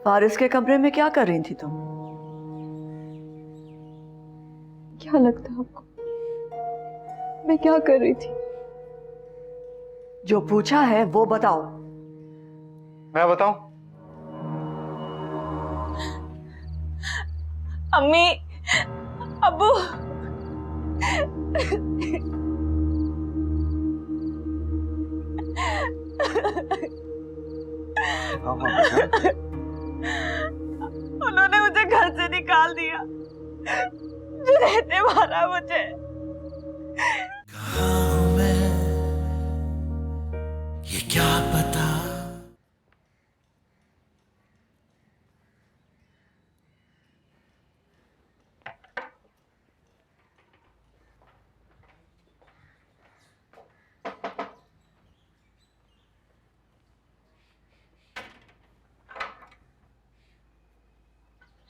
फारिस के कमरे में क्या कर रही थी तुम? क्या लगता आपको मैं क्या कर रही थी? जो पूछा है वो बताओ। मैं बताऊं? अम्मी, अब्बू, हाँ हाँ बेटा। उन्होंने मुझे घर से निकाल दिया। जो रहते मारा मुझे। कहाँ हूँ मैं, ये क्या पता।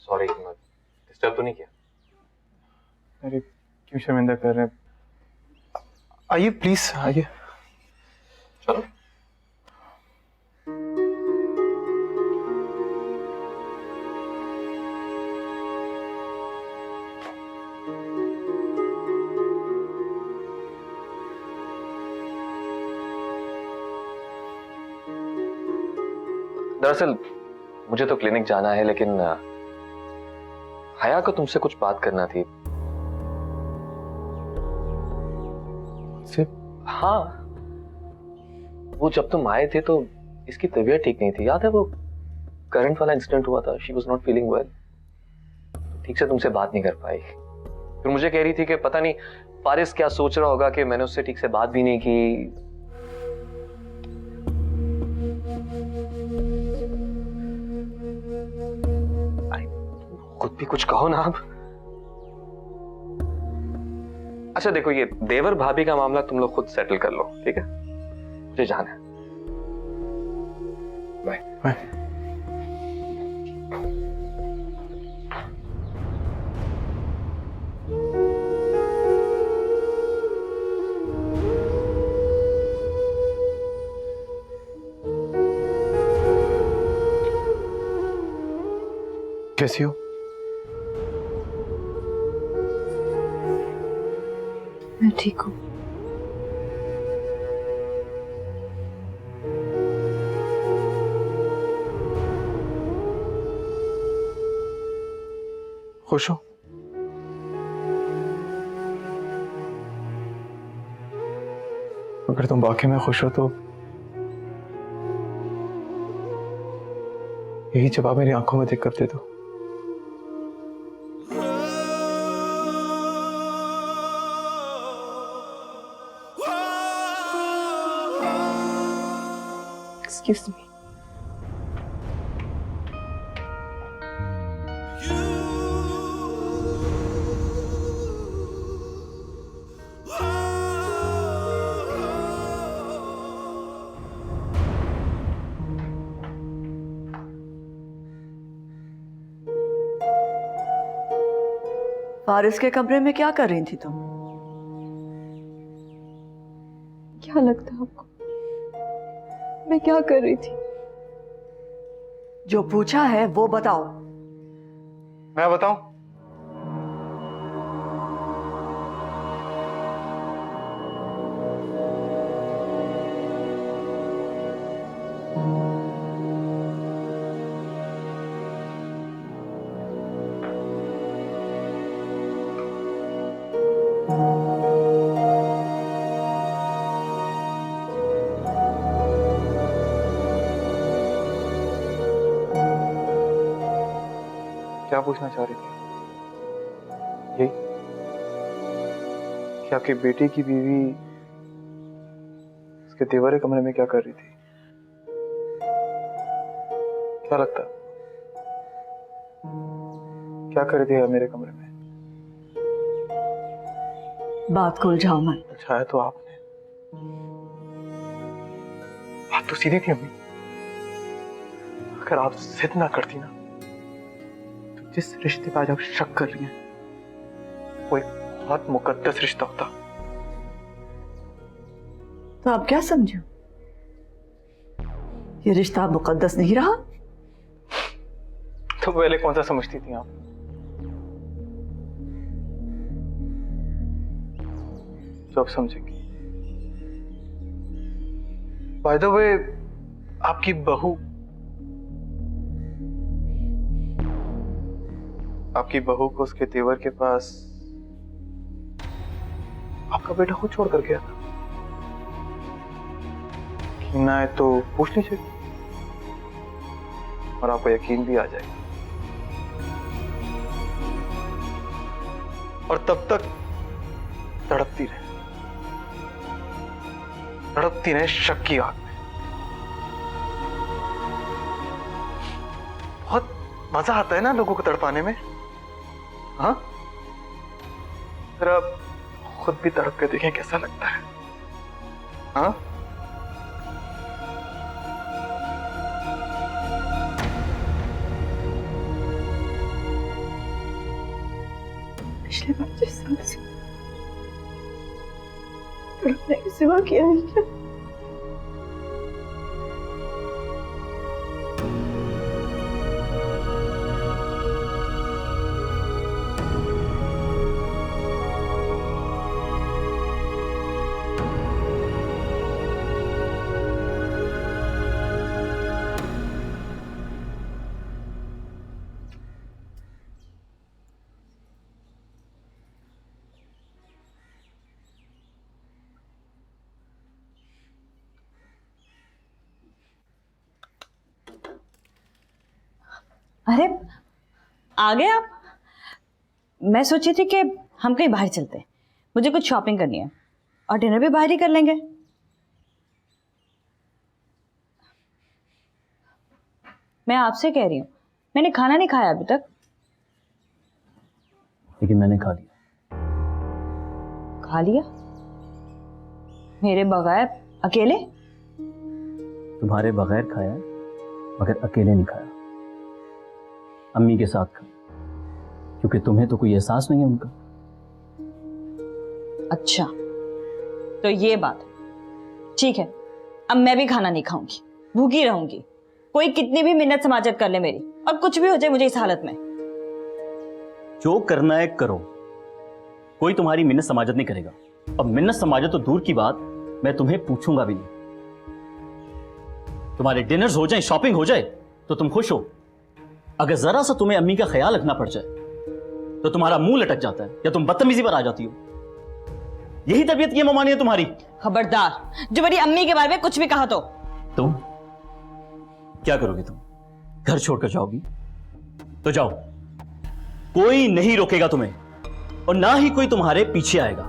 सॉरी, डिस्टर्ब तो नहीं किया? अरे क्यों शर्मिंदा कर रहे हैं? आइए प्लीज आइए। चलो। दरअसल मुझे तो क्लिनिक जाना है, लेकिन हया को तुमसे कुछ बात करना थी। सिर्फ हाँ, वो जब तुम आए थे तो इसकी तबीयत ठीक नहीं थी। याद है वो करंट वाला इंसिडेंट हुआ था? She was not feeling well. ठीक से तुमसे बात नहीं कर पाई। फिर मुझे कह रही थी कि पता नहीं फारिस क्या सोच रहा होगा कि मैंने उससे ठीक से बात भी नहीं की। खुद भी कुछ कहो ना आप। अच्छा देखो, ये देवर भाभी का मामला तुम लोग खुद सेटल कर लो, ठीक है? मुझे जाना है। Bye bye. कैसी हो? मैं ठीक हूँ। खुश हो? अगर तुम वाकई में खुश हो तो यही जवाब मेरी आंखों में देख कर दे दो। Excuse me. फारिस के कमरे में क्या कर रही थी तुम? क्या लगता आपको मैं क्या कर रही थी? जो पूछा है वो बताओ। मैं बताऊं? क्या पूछना चाह रही थी? यही कि आपकी बेटे की बीवी उसके देवर के कमरे में क्या कर रही थी? क्या लगता? क्या कर रही थी मेरे कमरे में? बात को उलझाओ मत। उलझाया तो आपने। बात तो सीधी थी अम्मी। अगर आप जिद ना करती ना, तो जिस रिश्ते पे आज आप शक कर रही हैं वो एक बहुत मुकद्दस रिश्ता होता। तो आप क्या समझो? ये रिश्ता मुकद्दस नहीं रहा? तो पहले कौन सा समझती थी आप? जो अब समझेगी। बाय द वे, आपकी बहू को उसके तेवर के पास आपका बेटा खुद छोड़ कर गया था। ना है तो पूछ लीजिए और आपको यकीन भी आ जाएगा। और तब तक तड़पती रहे शक की आग में। बहुत मजा आता है ना लोगों को तड़पाने में। हाँ, जरा खुद भी तड़प के देखें कैसा लगता है। हाँ, पिछले 25 साल से तड़पने के सिवा किया ही क्या? अरे आ गए आप। मैं सोची थी कि हम कहीं बाहर चलते हैं, मुझे कुछ शॉपिंग करनी है और डिनर भी बाहर ही कर लेंगे। मैं आपसे कह रही हूँ, मैंने खाना नहीं खाया अभी तक। लेकिन मैंने खा लिया। खा लिया? मेरे बगैर अकेले? तुम्हारे बगैर खाया, मगर अकेले नहीं खाया, अम्मी के साथ खाया, क्योंकि तुम्हें तो कोई एहसास नहीं है उनका। अच्छा, तो ये बात ठीक है। अब मैं भी खाना नहीं खाऊंगी, भूखी रहूंगी। कोई कितनी भी मिन्नत समाजत कर ले मेरी, और कुछ भी हो जाए मुझे इस हालत में। जो करना है करो, कोई तुम्हारी मिन्नत समाजत नहीं करेगा। अब मिन्नत समाजत तो दूर की बात, मैं तुम्हें पूछूंगा भी नहीं। तुम्हारे डिनर्स हो जाए, शॉपिंग हो जाए तो तुम खुश हो। अगर जरा सा तुम्हें अम्मी का ख्याल रखना पड़ जाए तो तुम्हारा मुंह लटक जाता है या तुम बदतमीजी पर आ जाती हो। यही तबीयत की ममानी है तुम्हारी। खबरदार, जो मेरी अम्मी के बारे में कुछ भी कहा तो। तुम क्या करोगे? तुम घर छोड़कर जाओगी तो जाओ, कोई नहीं रोकेगा तुम्हें, और ना ही कोई तुम्हारे पीछे आएगा।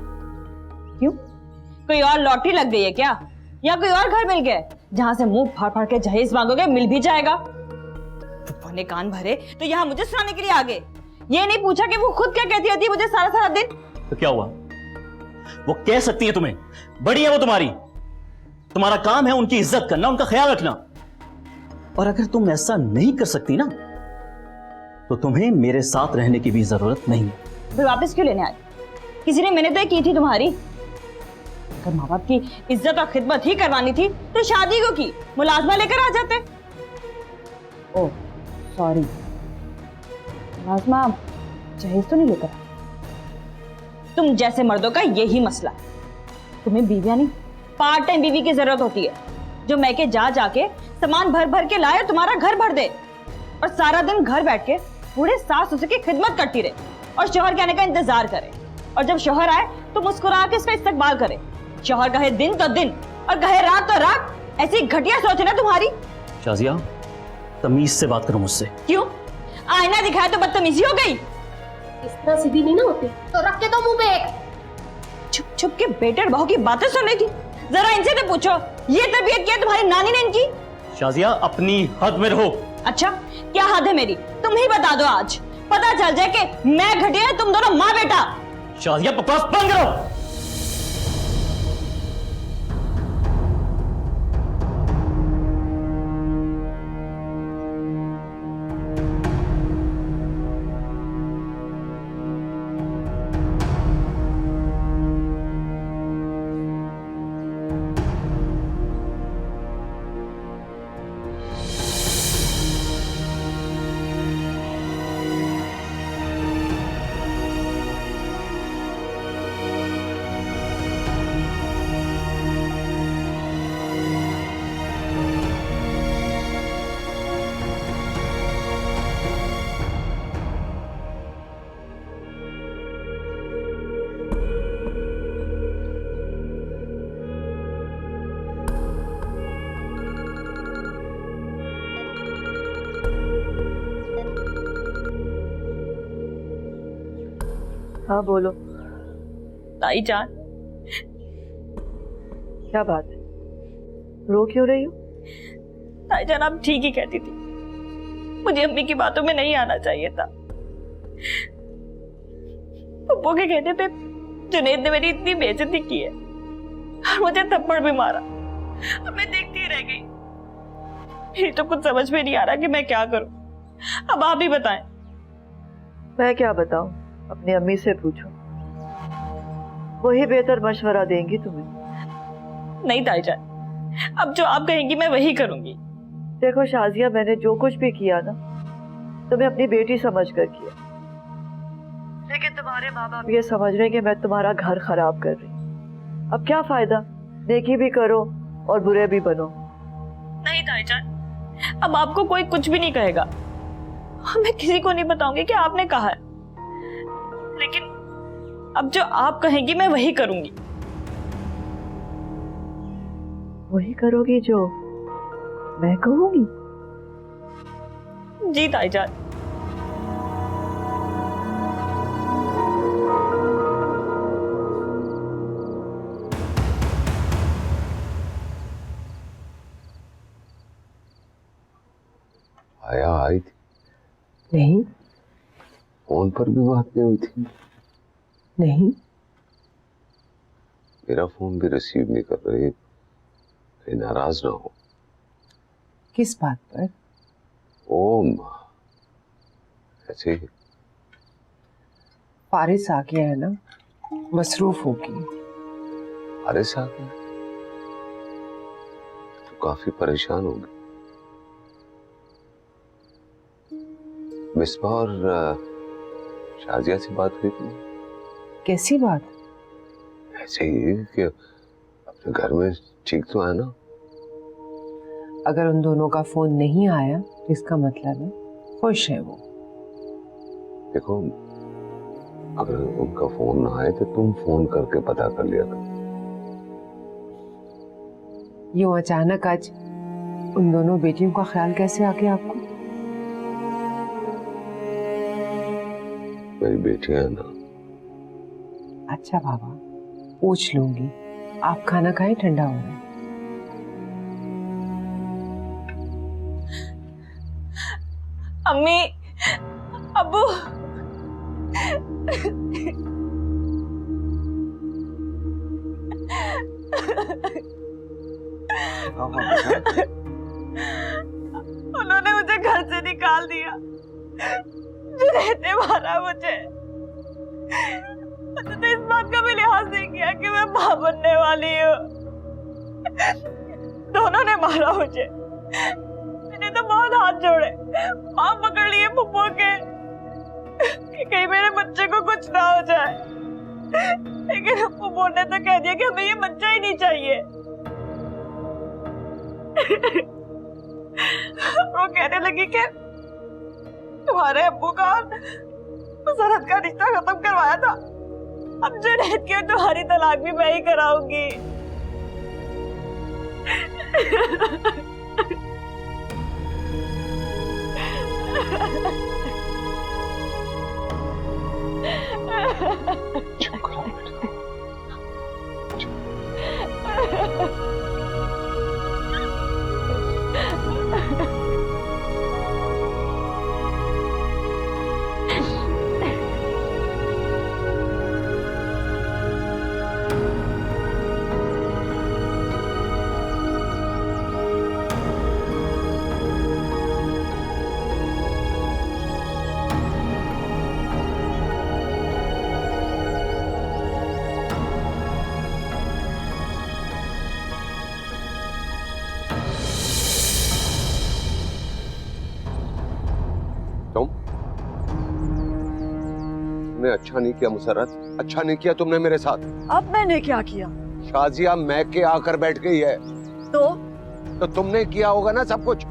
क्यों? कोई और लॉटरी लग गई है क्या? या कोई और घर मिल गया जहां से मुंह फाड़ फाड़ के जहेज मांगोगे मिल भी जाएगा? ने कान भरे तो यहाँ मुझे सुनाने के लिए आ गए। ये नहीं पूछा कि वो खुद क्या कहती रहती है मुझे सारा सारा दिन। तो क्या हुआ? वो कह सकती है तुम्हें, बड़ी है वो तुम्हारी। तुम्हारा काम है उनकी इज्जत करना, उनका ख्याल रखना। और अगर तुम ऐसा नहीं कर सकती ना, तो तुम्हें मेरे साथ रहने की भी जरूरत नहीं है। फिर वापस क्यों लेने आए? किसी ने मैंने तय की थी तुम्हारी। अगर माँ बाप की इज्जत और खिदमत ही करवानी थी तो शादी को की मुलाजमा लेकर आ जाते। ओह सॉरी, मुलाजमा जहेज तो नहीं लेकर। तुम जैसे मर्दों का यही मसला। तुम्हें बीवियां नहीं, पार्ट टाइम बीवी की जरूरत होती है, जो मैके जा जाके सामान भर भर के लाए और तुम्हारा घर भर दे, और सारा दिन घर बैठ के बूढ़े सास ससुर की खिदमत करती रहे और शौहर के आने का इंतजार करे। और जब शौहर आए तो मुस्कुरा के इसका इस्तकबाल करे। शौहर कहे दिन तो दिन और कहे रात तो रात। ऐसी घटिया सोच है ना तुम्हारी। शाजिया, तमीज से बात करो मुझसे। क्यों? आईना दिखाया तो बदतमीजी हो गई? इस तरह सीधी नहीं ना होती, तो रख के दो मुंह पे एक। छुप छुप के बेटे और बहू की बातें सुन रही थी। जरा इनसे तो पूछो, ये तरबियत क्या तुम्हारी नानी ने इनकी? शाजिया, अपनी हद में रहो। अच्छा, क्या हद है मेरी? तुम ही बता दो, आज पता चल जाए कि मैं घटिया, तुम दोनों माँ बेटा। शाजिया, बकवास बंद करो। हाँ बोलो, ताई जान, क्या बात है? रो क्यों रही हो? ताई जान आप ठीक ही कहती थी, मुझे अम्मी की बातों में नहीं आना चाहिए था। पप्पू के कहने पे जुनैद ने मेरी इतनी बेइज्जती की है और मुझे थप्पड़ भी मारा और मैं देखती ही रह गई। मेरी तो कुछ समझ में नहीं आ रहा कि मैं क्या करूं। अब आप ही बताएं। मैं क्या बताऊं? अपनी अम्मी से पूछो, वही बेहतर मशवरा देंगी तुम्हें। नहीं ताई जान, अब जो आप कहेंगी मैं वही करूंगी। देखो शाजिया, मैंने जो कुछ भी किया ना, तुम्हें अपनी बेटी समझकर किया, लेकिन तुम्हारे माँ बाप ये समझ रहे हैं कि मैं तुम्हारा घर खराब कर रही हूँ। अब क्या फायदा? नेकी भी करो और बुरे भी बनो। नहीं ताई जान, अब आपको कोई कुछ भी नहीं कहेगा और मैं किसी को नहीं बताऊंगी कि आपने कहा है, लेकिन अब जो आप कहेंगी मैं वही करूंगी। वही करोगी जो मैं कहूंगी? जी ताई जान। आया आई थी? नहीं फोन पर भी बात नहीं हुई थी? नहीं, मेरा फोन भी रिसीव नहीं कर रही, कहीं नाराज ना हो। किस बात पर? ओम ऐसे ही। फारिस आ गया है ना, मसरूफ होगी। फारिस आ गया तो काफी परेशान होगी। मिसबा और शाजिया से बात हुई थी? कैसी बात? ऐसे ही कि अपने घर में ठीक तो है ना? अगर उन दोनों का फोन नहीं आया तो इसका मतलब है खुश है वो। देखो, अगर उनका फोन ना आए तो तुम फोन करके पता कर लिया कर। यूं अचानक आज उन दोनों बेटियों का ख्याल कैसे आ गया आपको? मेरी बेटियां है ना। अच्छा बाबा, पूछ लूंगी। आप खाना खाएं, ठंडा हो रहा है। अम्मी, अब्बू, उन्होंने मुझे घर से निकाल दिया, जुनैद ने मारा मुझे। तो इस बात का भी लिहाज नहीं किया कि मैं मां बनने वाली हूँ। दोनों ने मारा मुझे। मैंने तो बहुत हाथ जोड़े, पाँव पकड़ लिए पप्पू के कि कहीं मेरे बच्चे को कुछ ना हो जाए, लेकिन पप्पू ने तो कह दिया कि हमें ये बच्चा ही नहीं चाहिए। वो कहने लगी कि तुम्हारे अब्बू का सरहद का रिश्ता खत्म करवाया था, अब जुनैद की तुम्हारी तलाक भी मैं ही कराऊंगी। चुप करो बेटा। तुमने अच्छा नहीं किया मुसर्रत, अच्छा नहीं किया तुमने मेरे साथ। अब मैंने क्या किया? शाजिया मैं के आकर बैठ गई है तो तुमने किया होगा ना सब कुछ।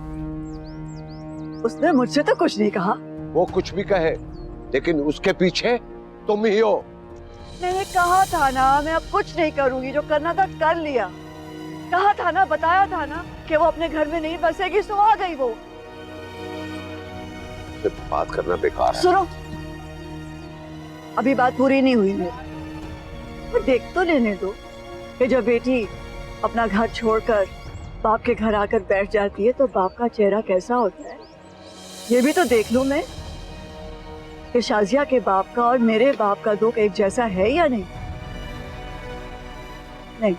उसने मुझसे तो कुछ नहीं कहा। वो कुछ भी कहे, लेकिन उसके पीछे तुम ही हो। मैंने कहा था ना मैं अब कुछ नहीं करूंगी, जो करना था कर लिया। कहा था ना, बताया था ना कि वो अपने घर में नहीं बसेगी, सो आ गई वो। बात करना बेकार है। सुनो, अभी बात पूरी नहीं हुई है। पर देख तो लेने दो कि जब बेटी अपना घर छोड़कर बाप के घर आकर बैठ जाती है तो बाप का चेहरा कैसा होता है, ये भी तो देख लूं मैं कि शाजिया के बाप का और मेरे बाप का दुख एक जैसा है या नहीं। नहीं,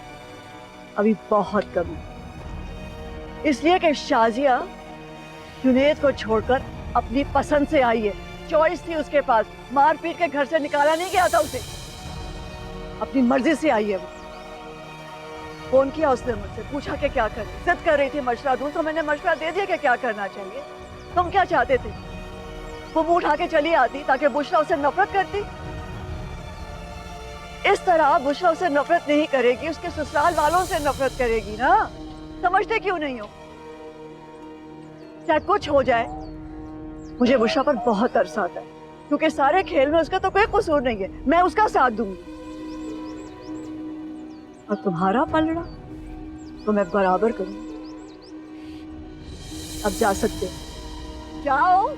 अभी बहुत कम है, इसलिए कि शाजिया जुनैद को छोड़कर अपनी पसंद से आई है। चॉइस थी उसके पास, मार पीट के घर से निकाला नहीं गया था उसे, अपनी मर्जी से आई है वो। फोन किया उसने मुझसे, पूछा कि क्या करे, जिद कर रही थी मशवरा दूं, तो मैंने मशवरा दे दिया कि क्या करना चाहिए। तुम क्या चाहते थे, वो मुंह उठा के चली आती ताकि बुशरा उसे नफरत करती? इस तरह बुशरा उसे नफरत नहीं करेगी, उसके ससुराल वालों से नफरत करेगी ना। समझते क्यों नहीं हो? चाहे कुछ हो जाए, मुझे बुशरा पर बहुत तरस आता है, क्योंकि सारे खेल में उसका तो कोई कसूर नहीं है। मैं उसका साथ दूंगी, और तुम्हारा पलड़ा तो मैं बराबर करूंगी। अब जा सकते हो, जाओ।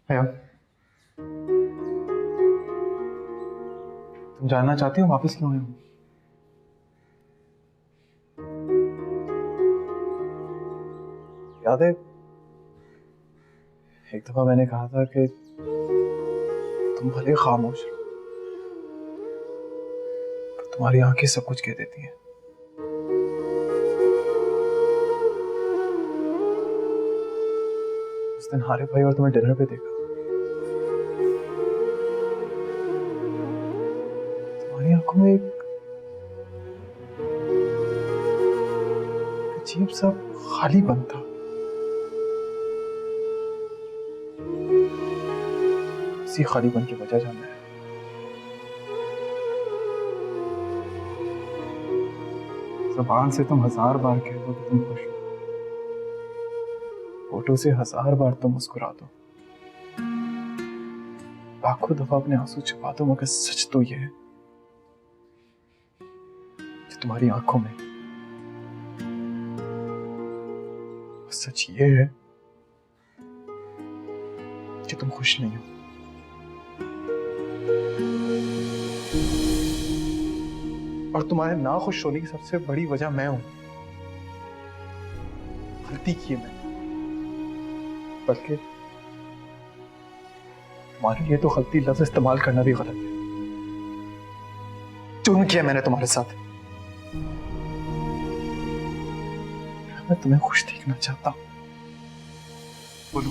भैया, तुम जानना चाहती हो वापस क्यों आए हो? याद है एक दफा मैंने कहा था कि तुम भले खामोश रहो, पर तुम्हारी आंखें सब कुछ कह देती हैं। उस दिन हारे भाई और तुम्हें डिनर पे देखा, तुम्हारी आंखों में एक अजीब सा खालीपन था। इसी खालीपन की वजह जानना है। ज़बान से तुम 1000 बार कह दो कि तुम खुश हो, फोटो से 1000 बार तुम मुस्कुरा दो, लाखों दफा अपने आंसू छुपा दो, मगर सच तो ये है कि तुम्हारी आंखों में सच ये है कि तुम खुश नहीं हो। और तुम्हारे ना खुश होने की सबसे बड़ी वजह मैं हूं। गलती की है मैंने, बल्कि तुम्हारे लिए तो गलती लफ्ज इस्तेमाल करना भी गलत है। जुर्म किया मैंने तुम्हारे साथ। मैं तुम्हें खुश देखना चाहता हूं। बोलो,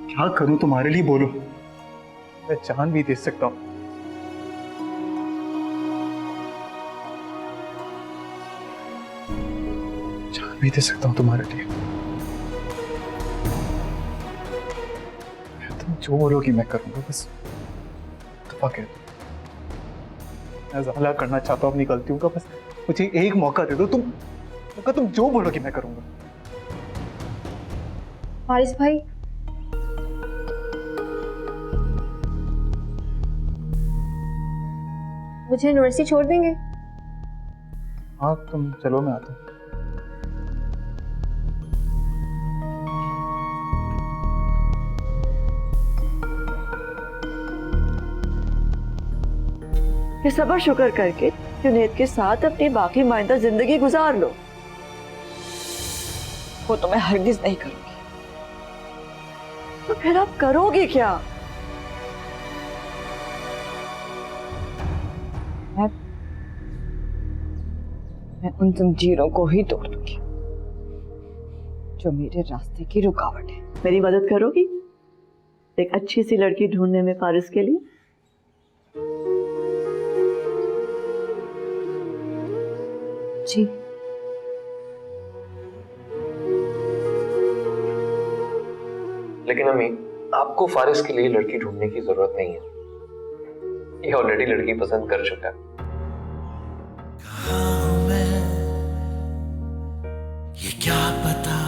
क्या करूं तुम्हारे लिए? बोलो, मैं जान भी दे सकता हूं। जान भी दे सकता हूं तुम्हारे लिए। तुम जो बोलोगी मैं करूंगा, बस दफा कह दो। मैं ज़ाला करना चाहता हूं अपनी गलतियों का, बस मुझे एक मौका दे दो। तुम जो बोलोगी मैं करूंगा। हारिस भाई, मुझे यूनिवर्सिटी छोड़ देंगे? हाँ तुम चलो, मैं आता हूँ। ये सबर शुक्र करके जुनैद के साथ अपनी बाकी माइंदा जिंदगी गुजार लो। वो तो मैं हरगिज नहीं करूंगी। तो फिर आप करोगे क्या? मैं उन जंजीरों को ही तोड़ दूंगी जो मेरे रास्ते की रुकावट है। मेरी मदद करोगी एक अच्छी सी लड़की ढूंढने में फारिस के लिए? जी। लेकिन अम्मी, आपको फारिस के लिए लड़की ढूंढने की जरूरत नहीं है, ये ऑलरेडी लड़की पसंद कर चुका है। कहाँ हूँ मैं, ये क्या पता।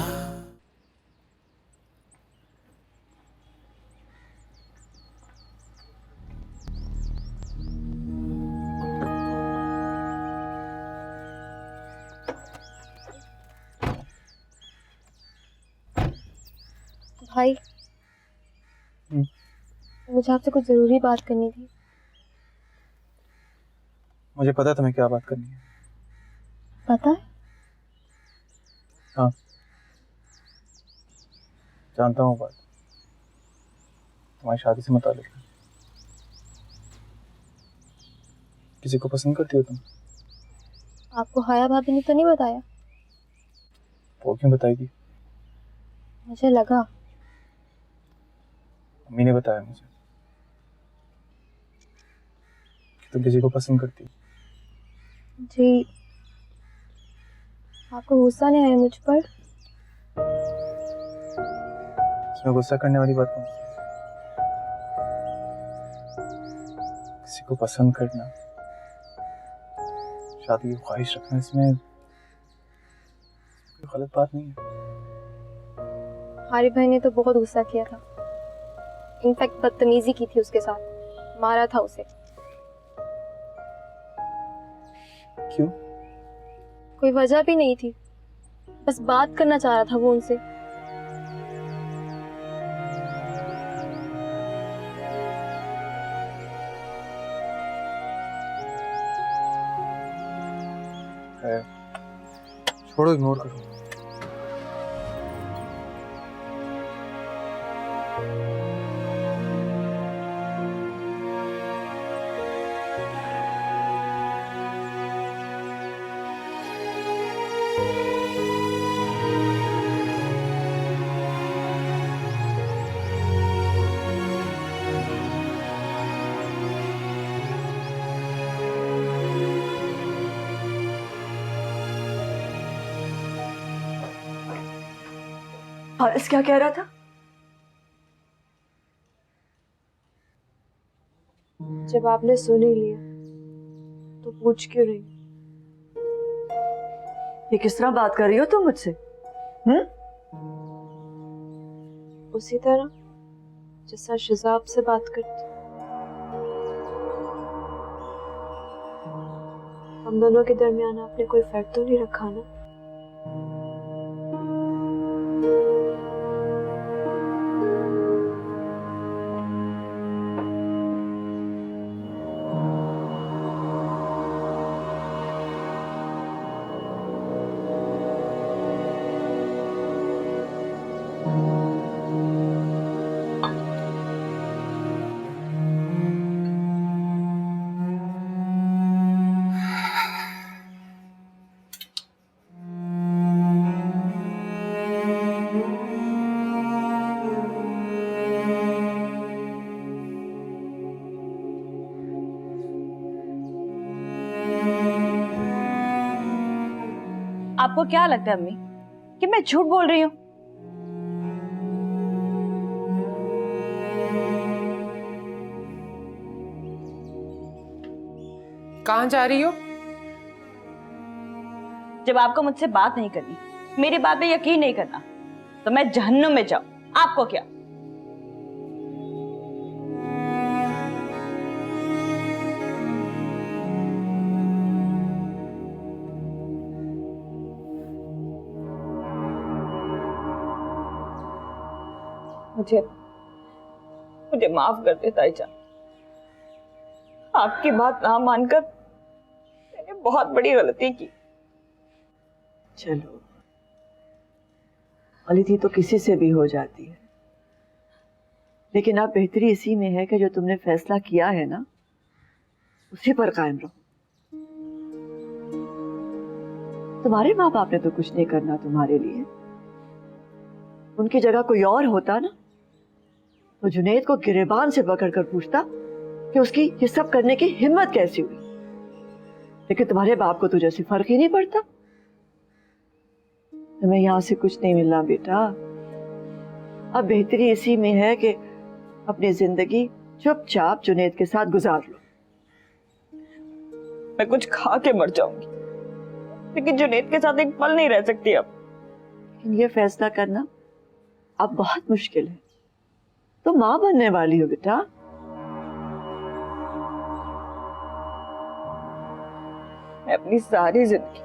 भाई, मुझे आपसे कुछ जरूरी बात करनी थी। मुझे पता है तुम्हें क्या बात करनी है। पता है? हाँ, जानता हूँ बात। तुम्हारी शादी से मुताल्लिक है। किसी को पसंद करती हो तुम? आपको हाया भाभी ने तो नहीं बताया? वो क्यों बताएगी? मुझे लगा। अम्मी ने बताया मुझे कि तुम किसी को पसंद करती हो। जी, आपको गुस्सा नहीं आया मुझ पर? इसमें गुस्सा करने वाली बात कौन सी? किसी को पसंद करना, शादी की ख्वाहिश रखना, इसमें कोई गलत बात नहीं है। हमारे भाई ने तो बहुत गुस्सा किया था, इनफैक्ट बदतमीजी की थी उसके साथ, मारा था उसे। क्यों? कोई वजह भी नहीं थी, बस बात करना चाह रहा था वो उनसे। छोड़ो, इग्नोर करो। फारिस क्या कह रहा था? जब आपने सुन ही लिया तो पूछ क्यों रही? ये किस तरह बात कर रही हो तुम मुझसे? उसी तरह जैसा शिजाब से बात करती। हम दोनों के दरमियान आपने कोई फर्क तो नहीं रखा ना? आपको क्या लगता है अम्मी कि मैं झूठ बोल रही हूँ? कहाँ जा रही हो? जब आपको मुझसे बात नहीं करनी, मेरी बात पे यकीन नहीं करना, तो मैं जहन्नुम में जाऊं। आपको क्या? मुझे माफ कर दे ताईजान। आपकी बात ना मानकर मैंने बहुत बड़ी गलती की। चलो, गलती तो किसी से भी हो जाती है, लेकिन अब बेहतरी इसी में है कि जो तुमने फैसला किया है ना, उसी पर कायम रहो। तुम्हारे माँ बाप ने तो कुछ नहीं करना तुम्हारे लिए। उनकी जगह कोई और होता ना, तो जुनैद को गिरेबान से पकड़कर पूछता कि उसकी ये सब करने की हिम्मत कैसी हुई। लेकिन तुम्हारे बाप को तो जैसे फर्क ही नहीं पड़ता। तुम्हें यहां से कुछ नहीं मिलना बेटा। अब बेहतरी इसी में है कि अपनी जिंदगी चुपचाप जुनेद के साथ गुजार लो। मैं कुछ खा के मर जाऊंगी, लेकिन जुनेद के साथ एक पल नहीं रह सकती अब। लेकिन ये फैसला करना अब बहुत मुश्किल है। तो माँ बनने वाली हो बेटा। मैं अपनी सारी जिंदगी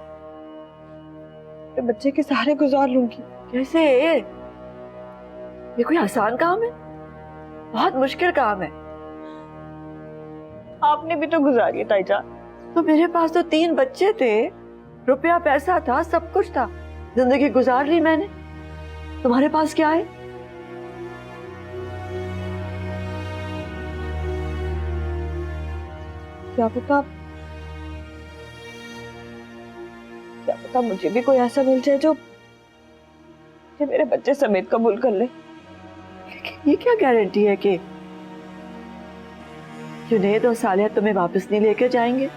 अपने बच्चे के सहारे गुजार लूंगी। कैसे? ये कोई आसान काम है? बहुत मुश्किल काम है। आपने भी तो गुजारी है ताईजान। तो मेरे पास तो 3 बच्चे थे, रुपया पैसा था, सब कुछ था, जिंदगी गुजार ली मैंने। तुम्हारे पास क्या है? क्या पता मुझे भी कोई ऐसा मिल जाए जो मेरे बच्चे समेत कबूल कर ले। ये क्या गारंटी है कि जुनेद और सालिया तुम्हें वापस नहीं लेके जाएंगे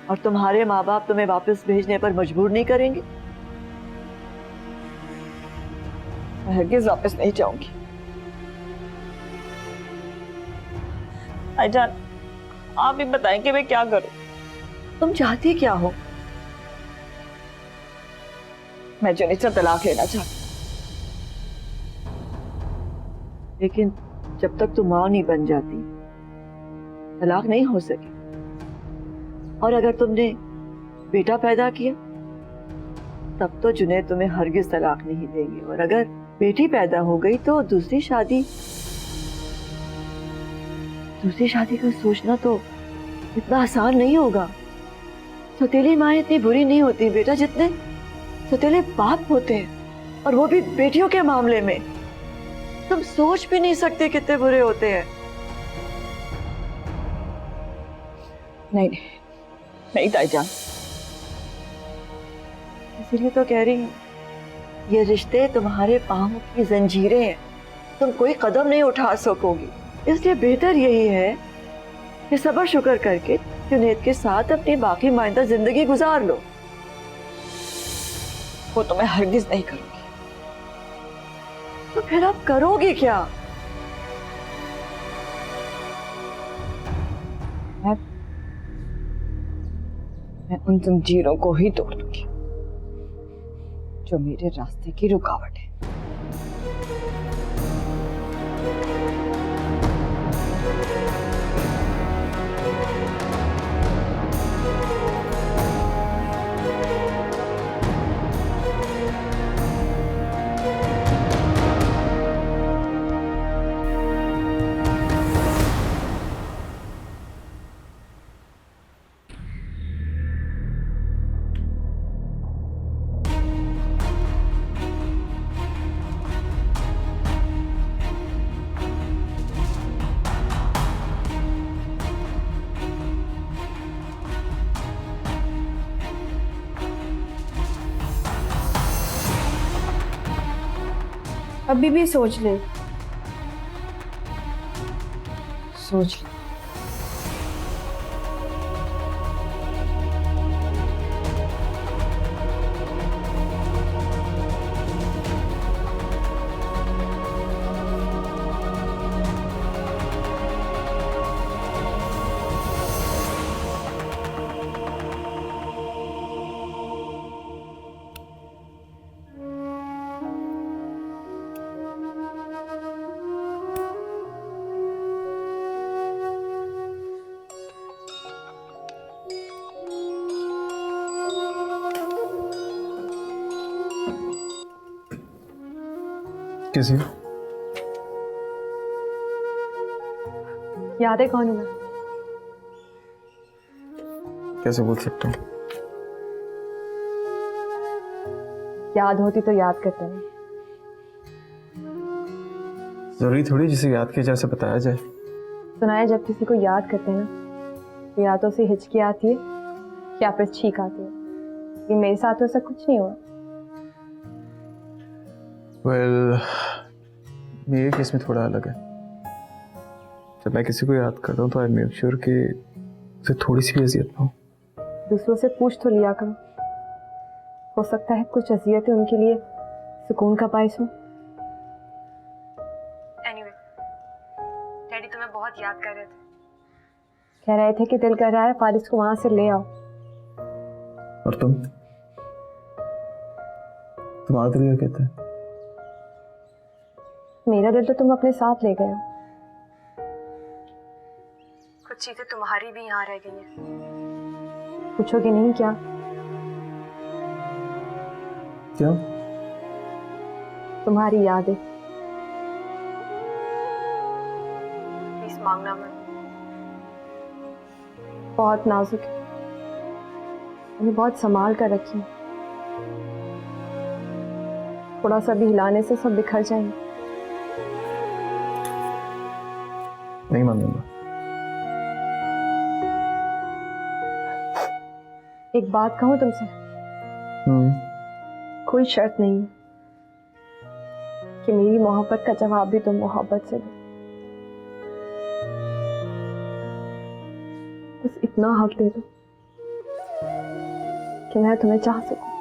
और तुम्हारे माँ बाप तुम्हें वापस भेजने पर मजबूर नहीं करेंगे? मैं हरगिज वापस नहीं जाऊंगी। भाईजान, आप ही बताएं कि मैं क्या करूं। तुम चाहती क्या हो? मैं जुनेद से तलाक लेना चाहती। लेकिन जब तक तुम माँ नहीं बन जाती तलाक नहीं हो सके। और अगर तुमने बेटा पैदा किया तब तो जुनेद तुम्हें हरगिज तलाक नहीं देंगे। और अगर बेटी पैदा हो गई तो दूसरी शादी का सोचना तो इतना आसान नहीं होगा। सौतेली माँ इतनी बुरी नहीं होती बेटा जितने सौतेले बाप होते हैं, और वो भी बेटियों के मामले में। तुम सोच भी नहीं सकते कितने बुरे होते हैं। नहीं ताईजान। इसीलिए तो कह रही हूँ, ये रिश्ते तुम्हारे पांव की जंजीरें हैं, तुम कोई कदम नहीं उठा सकोगी। इसलिए बेहतर यही है कि सब्र शुक्र करके जुनेद के साथ अपनी बाकी माइंदा जिंदगी गुजार लो। वो तो मैं हरगिज नहीं करूंगी। तो फिर आप करोगे क्या? मैं उन जंजीरों को ही तोड़ दूंगी जो मेरे रास्ते की रुकावट है। अभी भी सोच ले। सोच लो। किसी याद है कौन हूँ मैं? कैसे बोल सकता हूँ? याद होती तो याद करते हैं। जरूरी थोड़ी जिसे याद किया जाए उसे बताया जाए। सुनाए जब किसी को याद करते हैं ना, तो या तो उसे हिचकी आती है या फिर छींक आती है। ये मेरे साथ तो ऐसा कुछ नहीं हुआ। वेल, मेरे केस में थोड़ा अलग है। जब मैं किसी को याद करता हूँ तो आई मेक श्योर कि उसे थोड़ी सी भी अजियत ना हो। दूसरों से पूछ तो लिया करो, हो सकता है कुछ अजियतें उनके लिए सुकून का बायस हो। Anyway, कह रहे थे कि दिल कर रहा है फारिस को वहां से ले आओ। और तुम्हारा दिल क्या कहता है? मेरा दिल तो तुम अपने साथ ले गए हो। कुछ चीजें तुम्हारी भी यहाँ रह गई हैं। पूछोगे नहीं क्या? क्या? तुम्हारी यादें। प्लीज मांगना मत, बहुत नाजुक है, उन्हें बहुत संभाल कर रखी है। थोड़ा सा भी हिलाने से सब बिखर जाएंगे। नहीं मानूंगा। एक बात कहूं तुमसे, कोई शर्त नहीं है कि मेरी मोहब्बत का जवाब भी तुम मोहब्बत से दो। बस इतना हक दे दो कि मैं तुम्हें चाह सकूं।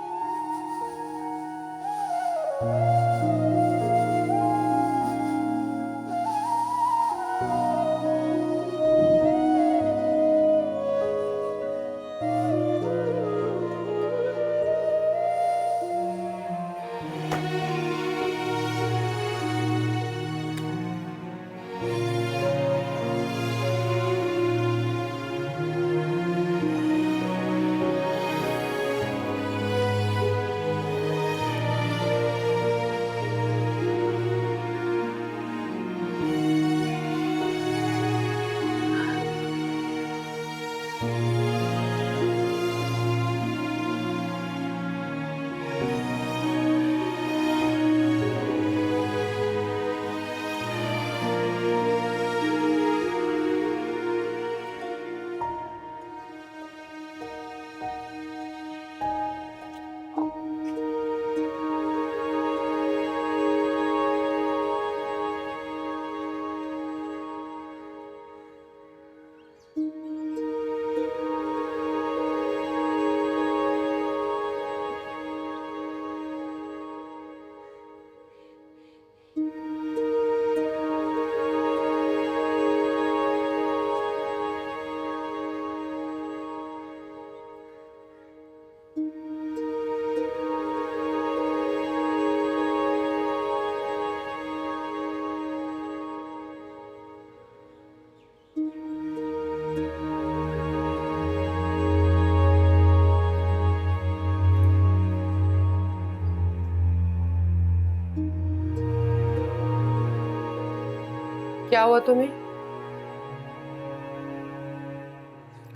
क्या हुआ तुम्हें?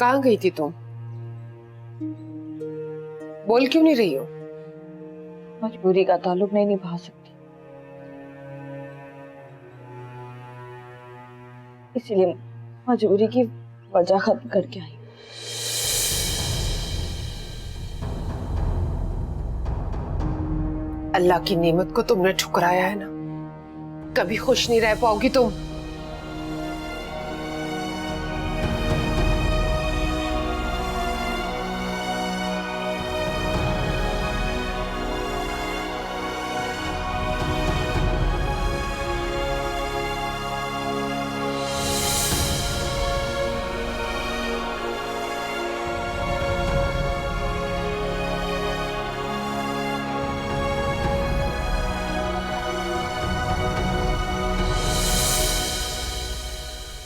कहाँ गई थी तुम? बोल क्यों नहीं रही हो? मजबूरी का ताल्लुक नहीं निभा सकती, इसीलिए मजबूरी की वजह खत्म करके आई। अल्लाह की नेमत को तुमने ठुकराया है ना, कभी खुश नहीं रह पाओगी तुम।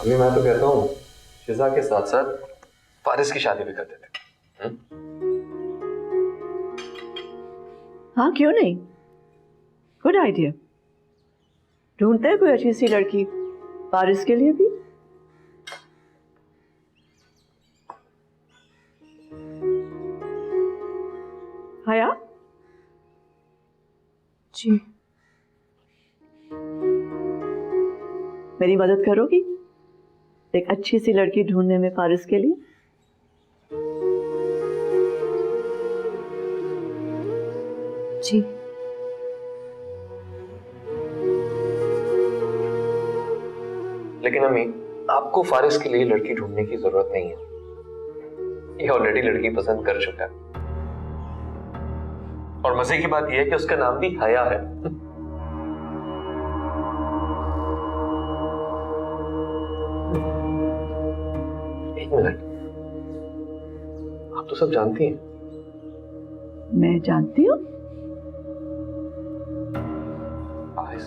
अभी मैं तो कहता हूँ शिजा के साथ साथ फारिस की शादी भी कर देते। हाँ क्यों नहीं, गुड आइडिया। ढूंढते हैं कोई अच्छी सी लड़की फारिस के लिए भी। हया जी। मेरी मदद करोगी एक अच्छी सी लड़की ढूंढने में फारिस के लिए? जी। लेकिन अम्मी, आपको फारिस के लिए लड़की ढूंढने की जरूरत नहीं है, ये ऑलरेडी लड़की पसंद कर चुका है। और मजे की बात यह है कि उसका नाम भी हया है। एक मिनट, आप तो सब जानती हैं। मैं जानती हूँ।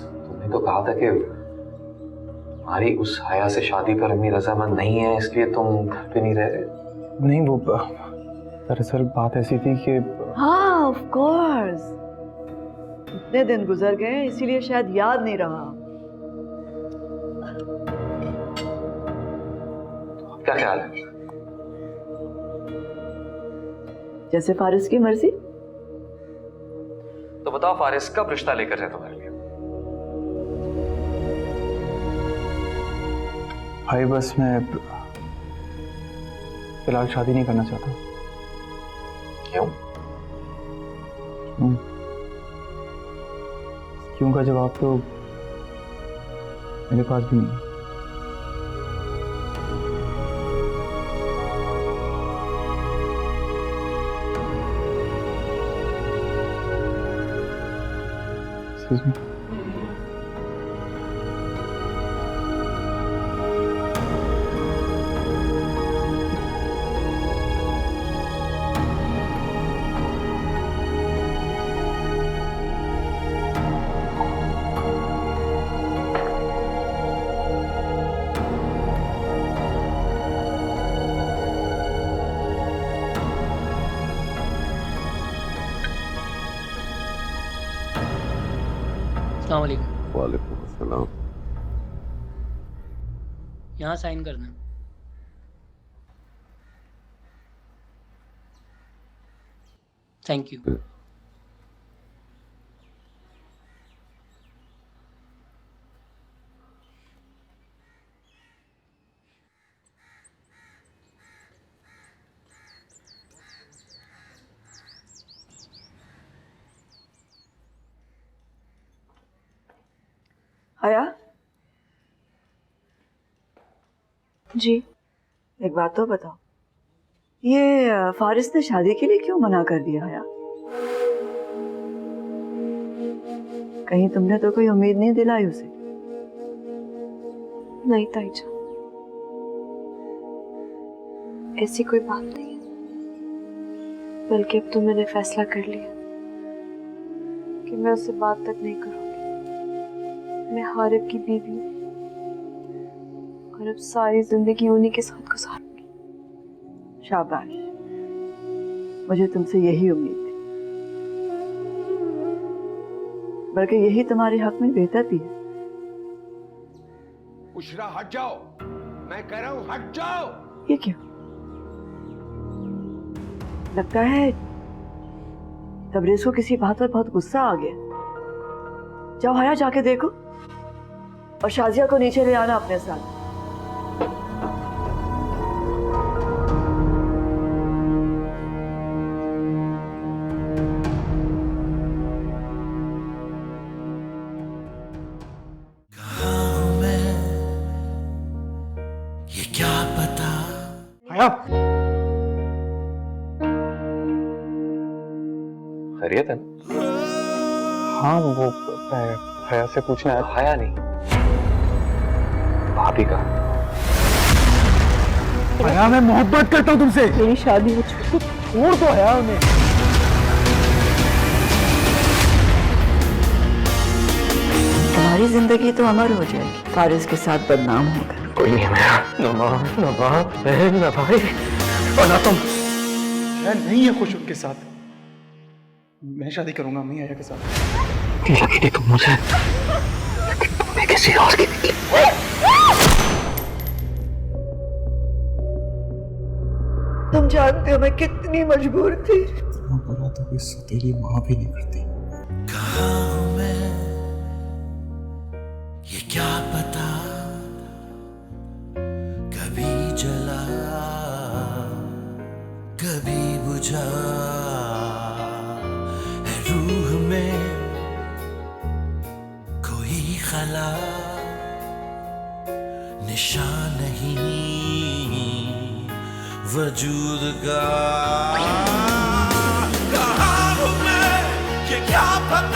तुमने तो कहा था कि हमारी उस हया से शादी पर अम्मी रजामंद नहीं है, इसलिए तुम घर पे नहीं रह रहे। नहीं, वो दरअसल बात ऐसी थी कि हाँ, ऑफ कोर्स। इतने दिन गुजर गए इसीलिए शायद याद नहीं रहा। क्या ख्याल है? जैसे फारिस की मर्जी। तो बताओ फारिस कब रिश्ता लेकर जाए तुम्हारे लिए? भाई बस मैं फिलहाल शादी नहीं करना चाहता। क्यों? क्यों का जवाब तो मेरे पास भी नहीं है। Excuse me. अस्सलाम वालेकुम। वालेकुम अस्सलाम। यहाँ साइन करना। Thank you. हया, जी। एक बात तो बताओ, ये फारिस ने शादी के लिए क्यों मना कर दिया हया? कहीं तुमने तो कोई उम्मीद नहीं दिलाई उसे? नहीं ताईजा, ऐसी कोई बात नहीं है। बल्कि अब तो मैंने फैसला कर लिया कि मैं उससे बात तक नहीं करूंगी। मैं हारिब की बीवी हूँ और अब सारी जिंदगी उन्हीं के साथ गुजारूंगी। शाबाश, मुझे तुमसे यही उम्मीद थी, बल्कि यही तुम्हारे हक में बेहतर भी है। उशरा हट जाओ, मैं कह रहा हूं हट जाओ। ये क्यों? लगता है तबरेज को किसी बात पर बहुत गुस्सा आ गया। जाओ हया, जाके देखो और शाजिया को नीचे ले आना अपने साथ। ये क्या पता। हया, खैरियत है? हाँ वो हया से पूछना है। हया नहीं, भाभी का। हया, मैं मोहब्बत करता हूँ तुमसे। मेरी शादी हो चुकी। छोड़ दो हया उन्हें। तुम्हारी जिंदगी तो अमर हो जाएगी फारिस के साथ बदनाम होकर। कोई नहीं है मेरा। न माँ, न बाप, बहन, न भाई और न तुम। हया नहीं है खुश उनके साथ। मैं शादी करूंगा अम्मी हया के साथ। लगी थी तुम मुझे, लेकिन तुमने किसी और की निकली। तुम जानते हो मैं कितनी मजबूर थी। इतना बुरा तो कोई सौतेली माँ भी नहीं करती। कहाँ हूँ मैं, ये क्या पता। कभी जला कभी बुझा है रूह में कोई खला, निशान नहीं वजूद का। कहाँ हूँ मैं, ये क्या पता।